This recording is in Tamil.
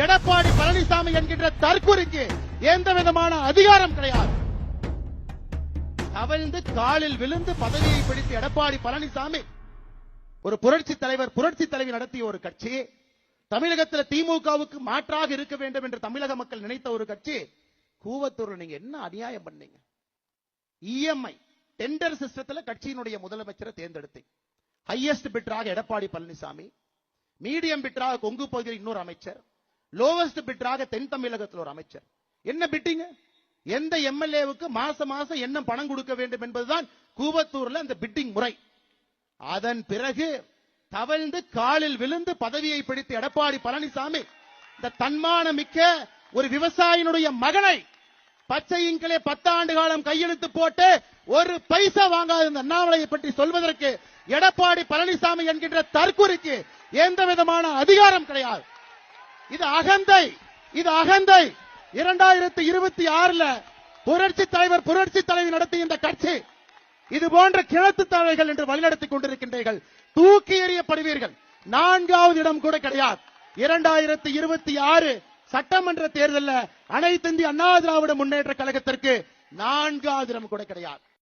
எடப்பாடி பழனிசாமி என்கின்ற தற்குறிக்கு எந்த விதமான அதிகாரம் கிடையாது. தவழ்ந்து காலில் விழுந்து பதவியை பிடித்து எடப்பாடி பழனிசாமி ஒரு புரட்சி தலைவர் புரட்சி தலைவி நடத்திய ஒரு கட்சி, தமிழகத்தில் திமுகவுக்கு மாற்றாக இருக்க வேண்டும் என்று தமிழக மக்கள் நினைத்த ஒரு கட்சி. கூவத்தூர்ல நீங்க என்ன அநியாயம் பண்ணீங்க? இஎம்ஐ டெண்டர் சிஸ்டத்தில் கட்சியினுடைய முதலமைச்சரை தேர்ந்தெடுத்தீங்க. ஹையஸ்ட் பிட்டராக எடப்பாடி பழனிசாமி, மீடியம் பிட்டராக கொங்கு பகுதியில் இன்னொரு அமைச்சர், லோவஸ்ட் பிட்டராக தென் தமிழகத்தில் ஒரு அமைச்சர். என்ன பிட்டிங்க? எந்த எம்எல்ஏவுக்கு மாசம் மாசம் என்ன பணம் கொடுக்க வேண்டும் என்பதுதான் கூவத்தூர்ல அந்த பிட்டிங் முறை. அதன் பிறகு தவழ்ந்து காலில் விழுந்து பதவியை பிடித்து எடப்பாடி பழனிசாமி இந்த தன்மானமிக்க ஒரு விவசாயினுடைய மகனை பச்சை இங்கிலே 10 ஆண்டு காலம் கையெழுத்து போட்டு ஒரு பைசா வாங்காத இந்த அண்ணாமலையை பற்றி சொல்வதற்கு எடப்பாடி பழனிசாமி என்கின்ற தற்குறிக்கு எந்த விதமான அதிகாரம் கிடையாது. இது அகந்தை, இது அகந்தை. 2026 புரட்சி தலைவர் புரட்சி தலைவி நடத்திய இந்த கட்சி இது போன்ற கிணத்து தலைகள் என்று வழிநடத்திக் கொண்டிருக்கின்றீர்கள். தூக்கி எறியப்படுவீர்கள். 4வது இடம் கூட கிடையாது. 2026 சட்டமன்ற தேர்தலில் அனைத்து இந்திய அண்ணா திராவிட முன்னேற்ற கழகத்திற்கு 4வது இடம் கூட கிடையாது.